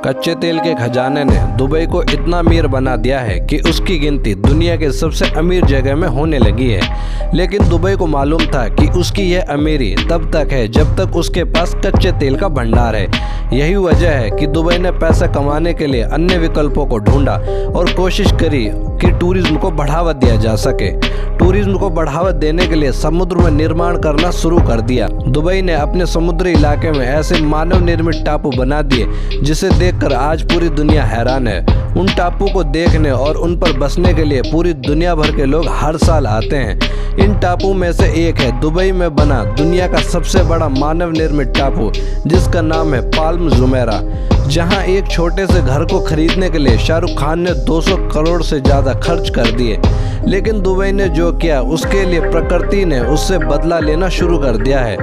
कच्चे तेल के खजाने ने दुबई को इतना अमीर बना दिया है कि उसकी गिनती दुनिया के सबसे अमीर जगह में होने लगी है। लेकिन दुबई को मालूम था कि उसकी यह अमीरी तब तक है जब तक उसके पास कच्चे तेल का भंडार है। यही वजह है कि दुबई ने पैसा कमाने के लिए अन्य विकल्पों को ढूंढा और कोशिश करी कि टूरिज्म को बढ़ावा दिया जा सके। टूरिज्म को बढ़ावा देने के लिए समुद्र में निर्माण करना शुरू कर दिया। दुबई ने अपने समुद्री इलाके में ऐसे मानव निर्मित टापू बना दिए जिसे देखकर आज पूरी दुनिया हैरान है। उन टापू को देखने और उन पर बसने के लिए पूरी दुनिया भर के लोग हर साल आते हैं। इन टापू में से एक है दुबई में बना दुनिया का सबसे बड़ा मानव निर्मित टापू, जिसका नाम है पाल्म जुमेरा, जहां एक छोटे से घर को खरीदने के लिए शाहरुख खान ने 200 करोड़ से ज्यादा खर्च कर दिए। लेकिन दुबई ने जो किया उसके लिए प्रकृति ने उससे बदला लेना शुरू कर दिया है।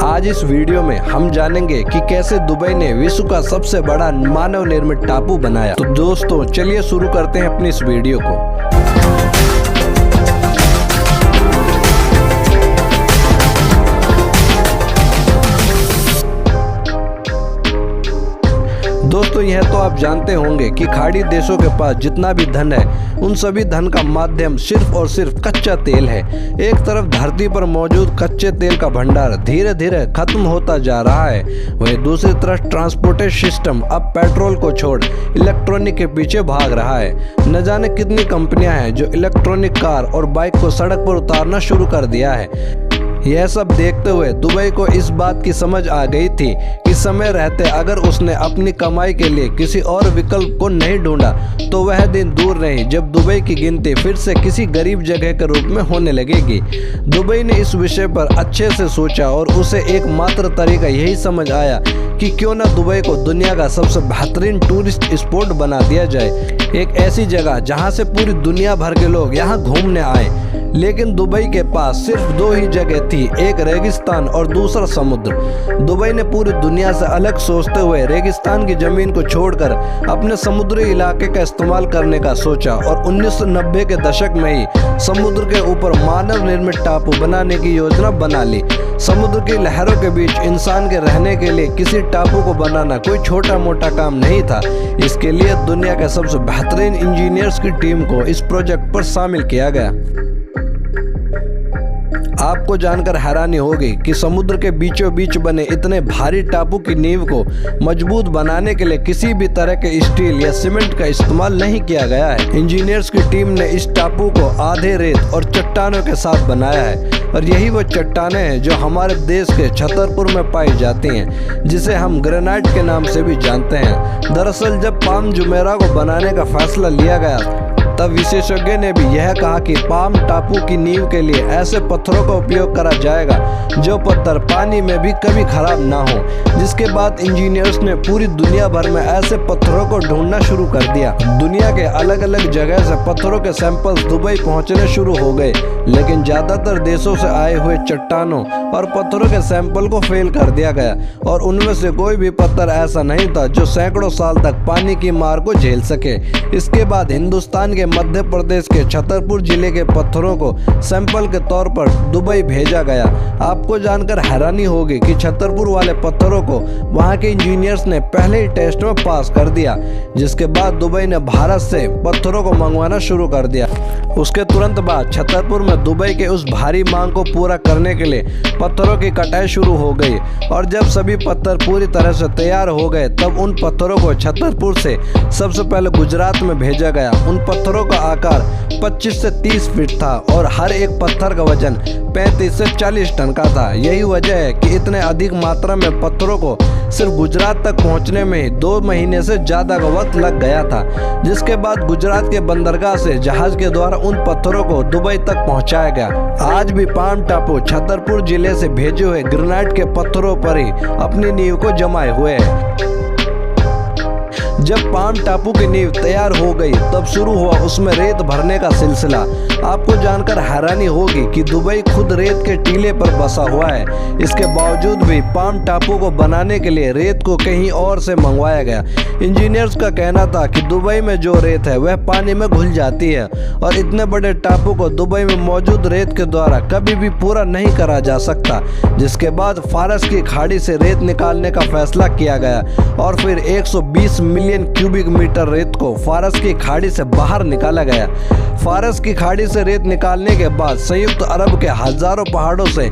आज इस वीडियो में हम जानेंगे कि कैसे दुबई ने विश्व का सबसे बड़ा मानव निर्मित टापू बनाया। तो दोस्तों चलिए शुरू करते हैं अपनी इस वीडियो को। दोस्तों यह तो आप जानते होंगे कि खाड़ी देशों के पास जितना भी धन है उन सभी धन का माध्यम सिर्फ और सिर्फ कच्चा तेल है। एक तरफ धरती पर मौजूद कच्चे तेल का भंडार धीरे धीरे खत्म होता जा रहा है, वहीं दूसरी तरफ ट्रांसपोर्टेशन सिस्टम अब पेट्रोल को छोड़ इलेक्ट्रॉनिक के पीछे भाग रहा है। न जाने कितनी कंपनियां हैं जो इलेक्ट्रॉनिक कार और बाइक को सड़क पर उतारना शुरू कर दिया है। यह सब देखते हुए दुबई को इस बात की समझ आ गई थी कि समय रहते अगर उसने अपनी कमाई के लिए किसी और विकल्प को नहीं ढूंढा तो वह दिन दूर नहीं जब दुबई की गिनती फिर से किसी गरीब जगह के रूप में होने लगेगी। दुबई ने इस विषय पर अच्छे से सोचा और उसे एकमात्र तरीका यही समझ आया कि क्यों न दुबई को दुनिया का सबसे बेहतरीन टूरिस्ट स्पॉट बना दिया जाए। एक ऐसी जगह जहां से पूरी दुनिया भर के लोग यहां घूमने आए। लेकिन दुबई के पास सिर्फ दो ही जगह थी, एक रेगिस्तान और दूसरा समुद्र। दुबई ने पूरी दुनिया से अलग सोचते हुए रेगिस्तान की जमीन को छोड़कर अपने समुद्री इलाके का इस्तेमाल करने का सोचा और 1990 के दशक में ही समुद्र के ऊपर मानव निर्मित टापू बनाने की योजना बना ली। समुद्र की लहरों के बीच इंसान के रहने के लिए किसी टापू को बनाना कोई छोटा मोटा काम नहीं था। इसके लिए दुनिया के सबसे बेहतरीन इंजीनियर्स की टीम को इस प्रोजेक्ट पर शामिल किया गया। आपको जानकर हैरानी होगी कि समुद्र के बीचों बीच बने इतने भारी टापू की नींव को मजबूत बनाने के लिए किसी भी तरह के स्टील या सीमेंट का इस्तेमाल नहीं किया गया है। इंजीनियर्स की टीम ने इस टापू को आधे रेत और चट्टानों के साथ बनाया है और यही वो चट्टानें हैं जो हमारे देश के छतरपुर में पाई जाती हैं, जिसे हम ग्रेनाइट के नाम से भी जानते हैं। दरअसल जब पाल्म जुमेरा को बनाने का फैसला लिया गया तब विशेषज्ञ ने भी यह कहा कि पाल्म टापू की नींव के लिए ऐसे पत्थरों का उपयोग करा जाएगा जो पत्थर पानी में भी कभी खराब ना हो। जिसके बाद इंजीनियर्स ने पूरी दुनिया भर में ऐसे पत्थरों को ढूंढना शुरू कर दिया। दुनिया के अलग अलग जगह से पत्थरों के सैंपल्स दुबई पहुंचने शुरू हो गए, लेकिन ज्यादातर देशों से आए हुए चट्टानों और पत्थरों के सैंपल को फेल कर दिया गया और उनमें से कोई भी पत्थर ऐसा नहीं था जो सैकड़ों साल तक पानी की मार को झेल सके। इसके बाद हिंदुस्तान के मध्य प्रदेश के छतरपुर जिले के पत्थरों को सैंपल के तौर पर दुबई भेजा गया। आपको जानकर हैरानी होगी कि छतरपुर वाले पत्थरों को वहां के इंजीनियर्स ने पहले ही टेस्ट में पास कर दिया। जिसके बाद दुबई ने भारत से पत्थरों को मंगवाना शुरू कर दिया। उसके तुरंत बाद छतरपुर में दुबई के उस भारी मांग को पूरा करने के लिए पत्थरों की कटाई शुरू हो गई और जब सभी पत्थर पूरी तरह से तैयार हो गए तब उन पत्थरों को छतरपुर से सबसे पहले गुजरात में भेजा गया। उन पत्थरों का आकार 25 से 30 फीट था और हर एक पत्थर का वजन 35 से 40 टन का था। यही वजह है कि इतने अधिक मात्रा में पत्थरों को सिर्फ गुजरात तक पहुंचने में ही 2 महीने से ज्यादा का वक्त लग गया था। जिसके बाद गुजरात के बंदरगाह से जहाज के द्वारा उन पत्थरों को दुबई तक पहुंचाया गया। आज भी पाल्म टापू छतरपुर जिले से भेजे हुए ग्रेनाइट के पत्थरों पर ही अपनी नींव को जमाए हुए है। जब पाम टापू की नींव तैयार हो गई तब शुरू हुआ उसमें रेत भरने का सिलसिला। आपको जानकर हैरानी होगी कि दुबई खुद रेत के टीले पर बसा हुआ है। इसके बावजूद भी पाम टापू को बनाने के लिए रेत को कहीं और से मंगवाया गया। इंजीनियर्स का कहना था कि दुबई में जो रेत है वह पानी में घुल जाती है और इतने बड़े टापू को दुबई में मौजूद रेत के द्वारा कभी भी पूरा नहीं करा जा सकता। जिसके बाद फारस की खाड़ी से रेत निकालने का फैसला किया गया और फिर 120 मिलियन क्यूबिक मीटर रेत को फारस की खाड़ी से बाहर निकाला गया। फारस की खाड़ी से रेत निकालने के बाद संयुक्त अरब के हजारों पहाड़ों से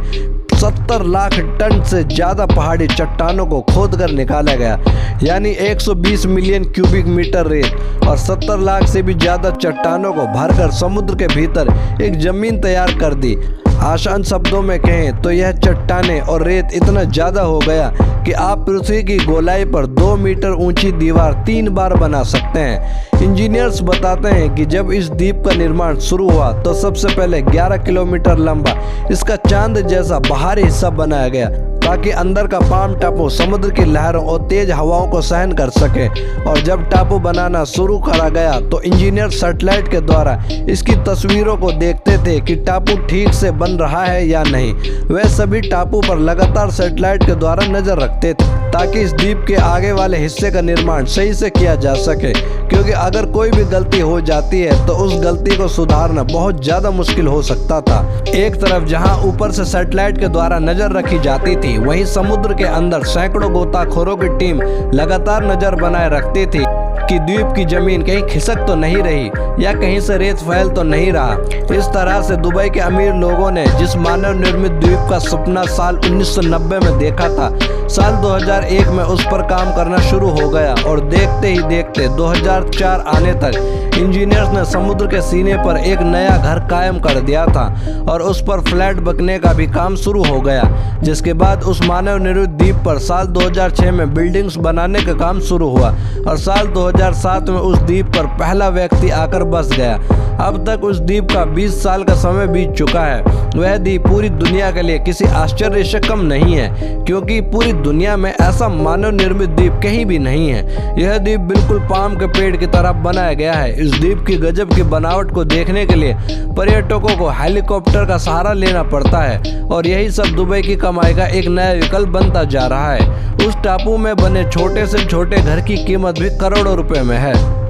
70 लाख टन से ज्यादा पहाड़ी चट्टानों को खोदकर निकाला गया। यानी 120 मिलियन क्यूबिक मीटर रेत और 70 लाख से भी ज्यादा चट्टानों को भरकर समुद्र के भीतर एक जमीन तैयार कर दी। आसान शब्दों में कहें तो यह चट्टानें और रेत इतना ज्यादा हो गया कि आप पृथ्वी की गोलाई पर 2 मीटर ऊंची दीवार 3 बार बना सकते हैं। इंजीनियर्स बताते हैं कि जब इस द्वीप का निर्माण शुरू हुआ तो सबसे पहले 11 किलोमीटर लंबा इसका चांद जैसा बाहरी हिस्सा बनाया गया ताकि अंदर का पाम टापू समुद्र की लहरों और तेज हवाओं को सहन कर सके। और जब टापू बनाना शुरू करा गया तो इंजीनियर सैटेलाइट के द्वारा इसकी तस्वीरों को देखते थे कि टापू ठीक से बन रहा है या नहीं। वे सभी टापू पर लगातार सैटेलाइट के द्वारा नजर रखते थे ताकि इस द्वीप के आगे वाले हिस्से का निर्माण सही से किया जा सके, क्योंकि अगर कोई भी गलती हो जाती है तो उस गलती को सुधारना बहुत ज्यादा मुश्किल हो सकता था। एक तरफ जहां ऊपर से सैटेलाइट के द्वारा नजर रखी जाती थी, वहीं समुद्र के अंदर सैकड़ों गोताखोरों की टीम लगातार नजर बनाए रखती थी कि द्वीप की जमीन कहीं खिसक तो नहीं रही या कहीं से रेत फैल तो नहीं रहा। इस तरह से दुबई के अमीर लोगों ने जिस मानव निर्मित द्वीप का सपना साल 1990 में देखा था, साल 2001 में उस पर काम करना शुरू हो गया और देखते ही देखते 2004 आने तक इंजीनियर्स ने समुद्र के सीने पर एक नया घर कायम कर दिया था और उस पर फ्लैट बकने का भी काम शुरू हो गया। जिसके बाद उस मानव निर्मित द्वीप पर साल 2006 में बिल्डिंग्स बनाने का काम शुरू हुआ और साल 2007 में उस द्वीप पर पहला व्यक्ति आकर बस गया। अब तक उस द्वीप का 20 साल का समय बीत चुका है। वह द्वीप पूरी दुनिया के लिए किसी आश्चर्य से कम नहीं है, क्योंकि पूरी दुनिया में ऐसा मानव निर्मित द्वीप कहीं भी नहीं है। यह द्वीप बिल्कुल पाम के पेड़ की तरह बनाया गया है। इस द्वीप की गजब की बनावट को देखने के लिए पर्यटकों को हेलीकॉप्टर का सहारा लेना पड़ता है और यही सब दुबई की कमाई का एक नया विकल्प बनता जा रहा है। उस टापू में बने छोटे से छोटे घर की कीमत भी करोड़ों रुपए में है।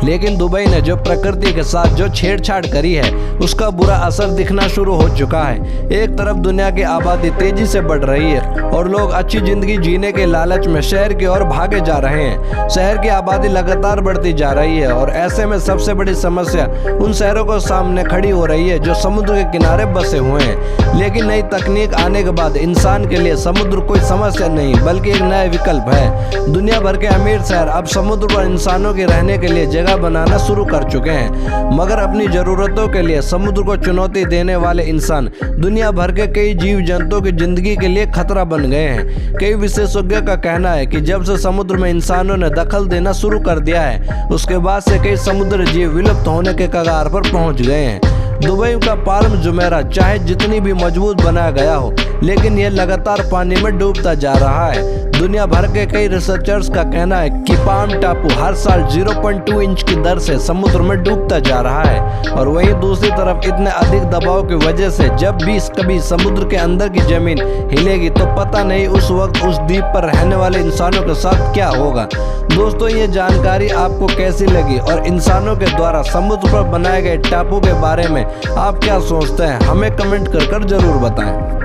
लेकिन दुबई ने जो प्रकृति के साथ जो छेड़छाड़ करी है उसका बुरा असर दिखना शुरू हो चुका है। एक तरफ दुनिया की आबादी तेजी से बढ़ रही है और लोग अच्छी जिंदगी जीने के लालच में शहर की ओर भागे जा रहे हैं। शहर की आबादी लगातार बढ़ती जा रही है और ऐसे में सबसे बड़ी समस्या उन शहरों को सामने खड़ी हो रही है जो समुद्र के किनारे बसे हुए हैं। लेकिन नई तकनीक आने के बाद इंसान के लिए समुद्र कोई समस्या नहीं बल्कि एक नया विकल्प है। दुनिया भर के अमीर शहर अब समुद्र पर इंसानों के रहने के लिए जगह बनाना शुरू कर चुके हैं, मगर अपनी जरूरतों के लिए समुद्र को चुनौती देने वाले इंसान दुनिया भर के कई जीव जंतुओं की जिंदगी के लिए खतरा बन गए हैं। कई विशेषज्ञों का कहना है कि जब से समुद्र में इंसानों ने दखल देना शुरू कर दिया है उसके बाद से कई समुद्री जीव विलुप्त होने के कगार पर पहुंच गए हैं। दुबई का पाल्म जुमेरा चाहे जितनी भी मजबूत बनाया गया हो, लेकिन यह लगातार पानी में डूबता जा रहा है। दुनिया भर के कई रिसर्चर्स का कहना है कि पाम टापू हर साल 0.2 इंच की दर से समुद्र में डूबता जा रहा है और वहीं दूसरी तरफ इतने अधिक दबाव की वजह से जब भी कभी समुद्र के अंदर की जमीन हिलेगी तो पता नहीं उस वक्त उस द्वीप पर रहने वाले इंसानों के साथ क्या होगा। दोस्तों, ये जानकारी आपको कैसी लगी और इंसानों के द्वारा समुद्र पर बनाए गए टापू के बारे में आप क्या सोचते हैं, हमें कमेंट कर जरूर बताएं।